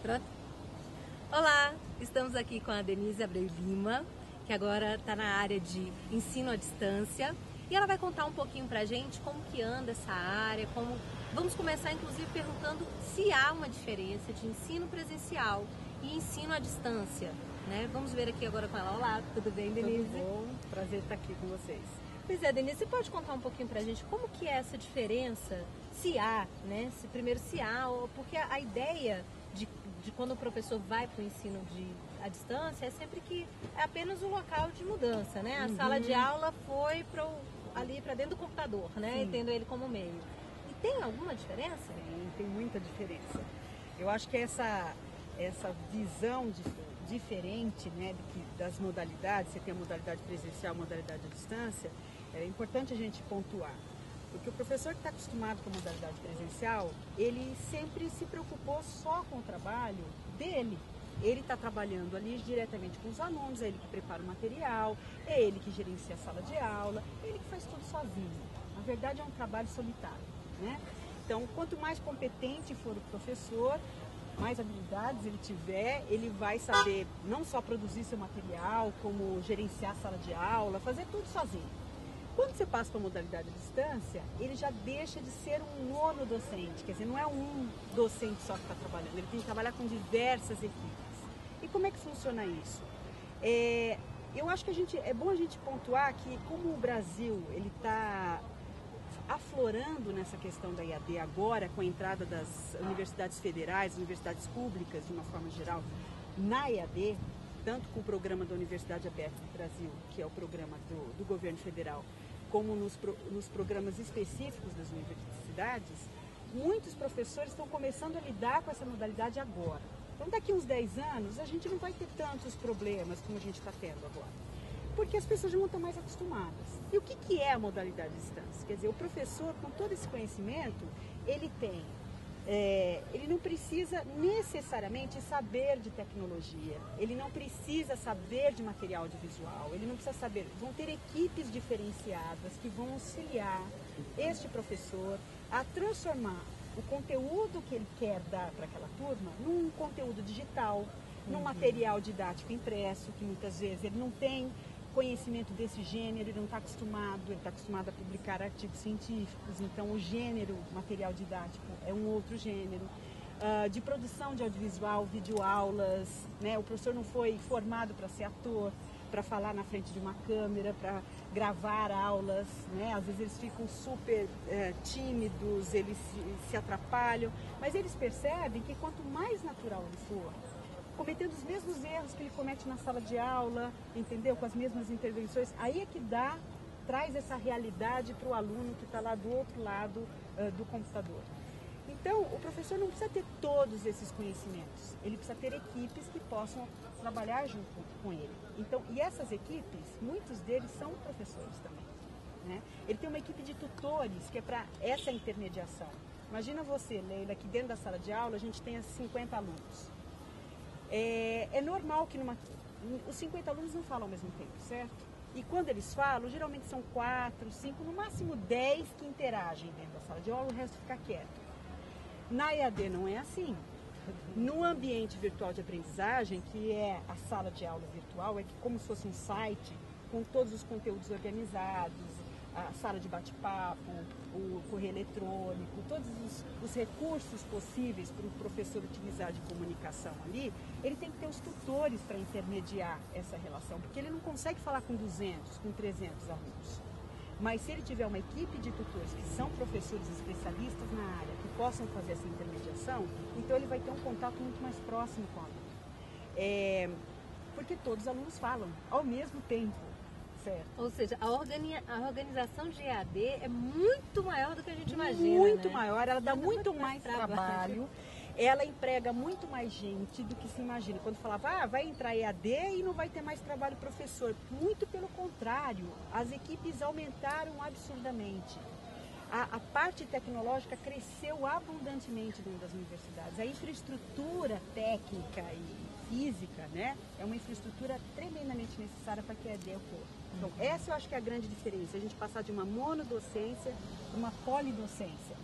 Pronto? Olá, estamos aqui com a Denise Abreu Lima, que agora está na área de ensino à distância, e ela vai contar um pouquinho pra gente como que anda essa área, vamos começar inclusive perguntando se há uma diferença de ensino presencial e ensino à distância, né? Vamos ver aqui agora com ela. Olá, tudo bem, Denise? Tudo bom, prazer estar aqui com vocês. Pois é, Denise, você pode contar um pouquinho pra gente como que é essa diferença, se há, né? Se há, porque a ideia de quando o professor vai para o ensino à distância é sempre que é apenas o local de mudança, né? A sala de aula foi ali para dentro do computador, né? Sim. E tendo ele como meio. E tem alguma diferença? Tem muita diferença. Eu acho que essa visão diferente, né, das modalidades, você tem a modalidade presencial, a modalidade à distância, é importante a gente pontuar. Porque o professor que está acostumado com a modalidade presencial, ele sempre se preocupou só com o trabalho dele. Ele está trabalhando ali diretamente com os alunos, é ele que prepara o material, é ele que gerencia a sala de aula, é ele que faz tudo sozinho. Na verdade é um trabalho solitário, né? Então, quanto mais competente for o professor, mais habilidades ele tiver, ele vai saber não só produzir seu material, como gerenciar a sala de aula, fazer tudo sozinho. Quando você passa para a modalidade à distância, ele já deixa de ser um monodocente, quer dizer, não é um docente só que está trabalhando, ele tem que trabalhar com diversas equipes. E como é que funciona isso? Eu acho que é bom a gente pontuar que como o Brasil ele está aflorando nessa questão da EAD agora, com a entrada das universidades federais, universidades públicas de uma forma geral, na EAD, tanto com o programa da Universidade Aberta do Brasil, que é o programa do governo federal, como nos programas específicos das universidades, muitos professores estão começando a lidar com essa modalidade agora. Então, daqui uns 10 anos, a gente não vai ter tantos problemas como a gente está tendo agora, porque as pessoas já não estão mais acostumadas. E o que é a modalidade à distância? Quer dizer, o professor, com todo esse conhecimento, ele não precisa necessariamente saber de tecnologia, ele não precisa saber de material audiovisual, ele não precisa saber. Vão ter equipes diferenciadas que vão auxiliar este professor a transformar o conteúdo que ele quer dar para aquela turma num conteúdo digital, num material didático impresso, que muitas vezes ele não tem conhecimento desse gênero, ele não está acostumado, ele está acostumado a publicar artigos científicos, então o gênero material didático é um outro gênero. De produção de audiovisual, videoaulas, né? O professor não foi formado para ser ator, para falar na frente de uma câmera, para gravar aulas, né? Às vezes eles ficam super tímidos, eles se atrapalham, mas eles percebem que quanto mais natural ele for, cometendo os mesmos erros que ele comete na sala de aula, entendeu? Com as mesmas intervenções, aí é que traz essa realidade para o aluno que está lá do outro lado do computador. Então, o professor não precisa ter todos esses conhecimentos, ele precisa ter equipes que possam trabalhar junto com ele. Então, e essas equipes, muitos deles são professores também, né? Ele tem uma equipe de tutores que é para essa intermediação. Imagina você, Leila, que dentro da sala de aula a gente tenha 50 alunos. É normal que os 50 alunos não falam ao mesmo tempo, certo? E quando eles falam, geralmente são 4, 5, no máximo 10 que interagem dentro da sala de aula, o resto fica quieto. Na EAD não é assim. No ambiente virtual de aprendizagem, que é a sala de aula virtual, é como se fosse um site com todos os conteúdos organizados, a sala de bate-papo, o correio eletrônico, todos os recursos possíveis para o professor utilizar de comunicação ali, ele tem que ter os tutores para intermediar essa relação, porque ele não consegue falar com 200, com 300 alunos. Mas se ele tiver uma equipe de tutores que são professores especialistas na área, que possam fazer essa intermediação, então ele vai ter um contato muito mais próximo com o aluno. Porque todos os alunos falam ao mesmo tempo. Certo. Ou seja, a organização de EAD é muito maior do que a gente imagina. Muito né? maior, ela dá muito mais trabalho, ela emprega muito mais gente do que se imagina. Quando falava, vai entrar EAD e não vai ter mais trabalho professor. Muito pelo contrário, as equipes aumentaram absurdamente. A parte tecnológica cresceu abundantemente dentro das universidades. A infraestrutura técnica e física, né, é uma infraestrutura tremendamente necessária para que a EAD ocorra. Então, essa eu acho que é a grande diferença, a gente passar de uma monodocência para uma polidocência.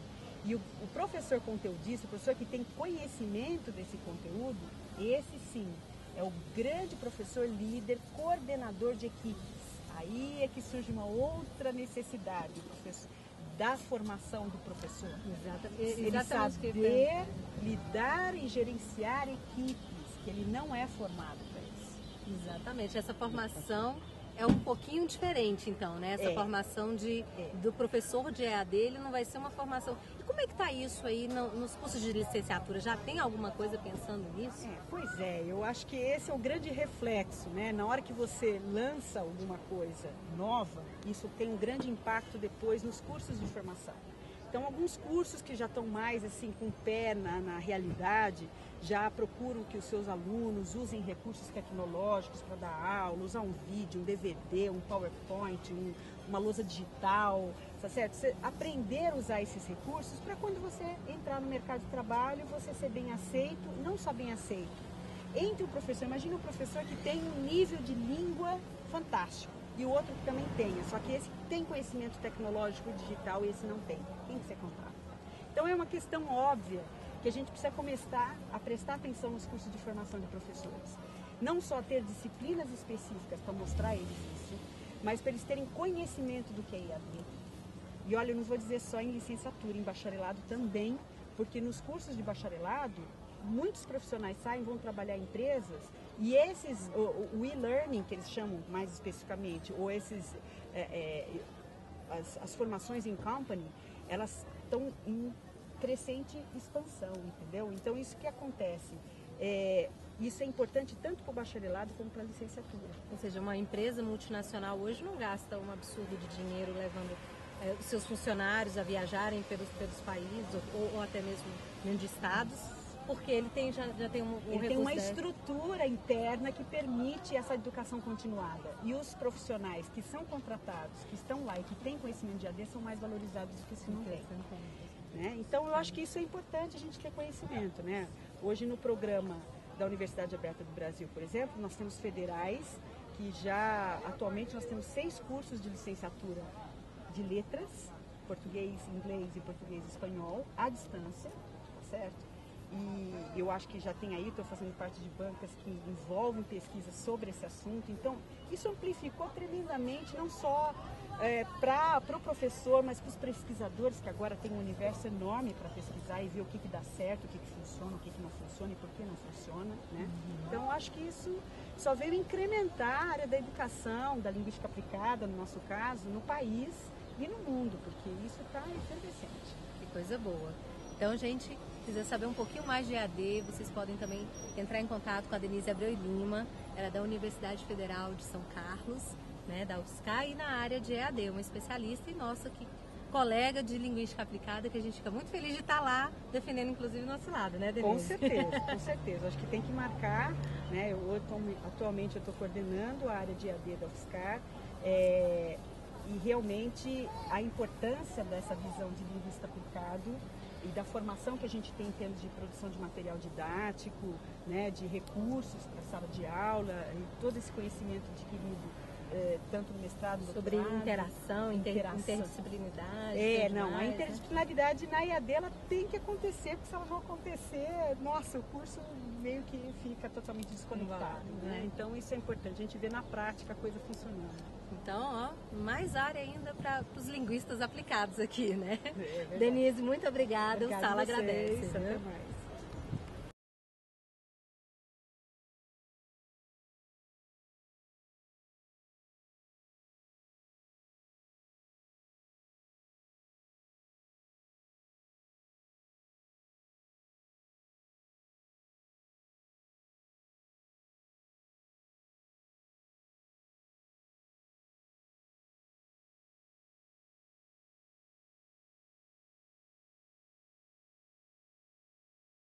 E o professor conteudista, o professor que tem conhecimento desse conteúdo, esse sim, é o grande professor líder, coordenador de equipes. Aí é que surge uma outra necessidade, professor, da formação do professor. Ele saber lidar e gerenciar equipes, que ele não é formado para isso. Exatamente, essa formação é um pouquinho diferente então, né? Essa formação do professor de EAD, ele não vai ser uma formação... E como é que está isso aí nos cursos de licenciatura? Já tem alguma coisa pensando nisso? Pois é, eu acho que esse é o grande reflexo, né? Na hora que você lança alguma coisa nova, isso tem um grande impacto depois nos cursos de formação. Então, alguns cursos que já estão mais assim com o pé na realidade, já procuram que os seus alunos usem recursos tecnológicos para dar aula, usar um vídeo, um DVD, um PowerPoint, uma lousa digital, tá certo? Você aprender a usar esses recursos para quando você entrar no mercado de trabalho, você ser bem aceito, não só bem aceito. Entre o professor, imagina um professor que tem um nível de língua fantástico e o outro que também tenha, só que esse tem conhecimento tecnológico digital e esse não tem. Quem que você contrata? Então é uma questão óbvia que a gente precisa começar a prestar atenção nos cursos de formação de professores. Não só ter disciplinas específicas para mostrar a eles isso, mas para eles terem conhecimento do que é EAD. E olha, eu não vou dizer só em licenciatura, em bacharelado também, porque nos cursos de bacharelado, muitos profissionais saem, vão trabalhar em empresas, e esses, o e-learning, que eles chamam mais especificamente, ou esses, as formações em company, elas estão em crescente expansão, entendeu? Então, isso que acontece. Isso é importante tanto para o bacharelado como para a licenciatura. Ou seja, uma empresa multinacional hoje não gasta um absurdo de dinheiro levando os seus funcionários a viajarem pelos países ou até mesmo dentro de estados, porque ele já tem ele tem uma estrutura interna que permite essa educação continuada. E os profissionais que são contratados, que estão lá e que têm conhecimento de AD, são mais valorizados do que se não tem. Né? Então, eu acho que isso é importante a gente ter conhecimento. Né? Hoje, no programa da Universidade Aberta do Brasil, por exemplo, nós temos federais que atualmente nós temos 6 cursos de licenciatura de letras, português, inglês e português e espanhol, à distância, certo? E eu acho que já tem aí, estou fazendo parte de bancas que envolvem pesquisa sobre esse assunto. Então, isso amplificou tremendamente, não só para o professor, mas para os pesquisadores, que agora tem um universo enorme para pesquisar e ver o que dá certo, o que funciona, o que não funciona e por que não funciona. Né? Então, eu acho que isso só veio incrementar a área da educação, da linguística aplicada, no nosso caso, no país e no mundo, porque isso está efervescente. Que coisa boa. Então, gente, se quiser saber um pouquinho mais de EAD, vocês podem também entrar em contato com a Denise Abreu e Lima, ela é da Universidade Federal de São Carlos, né, da UFSCar, e na área de EAD, uma especialista e nossa colega de linguística aplicada, que a gente fica muito feliz de estar lá, defendendo inclusive o nosso lado, né, Denise? Com certeza, com certeza. Acho que tem que marcar, né, atualmente eu estou coordenando a área de EAD da UFSCar, e realmente a importância dessa visão de linguista aplicado e da formação que a gente tem em termos de produção de material didático, né, de recursos para a sala de aula e todo esse conhecimento adquirido tanto no mestrado, sobre interação, interdisciplinaridade. A interdisciplinaridade na EAD ela tem que acontecer, porque se ela não acontecer, nossa, o curso meio que fica totalmente desconectado. Né? Então isso é importante, a gente vê na prática a coisa funcionando. Então, mais área ainda para os linguistas aplicados aqui, né? Denise, muito obrigada. O Sala agradece. Até mais.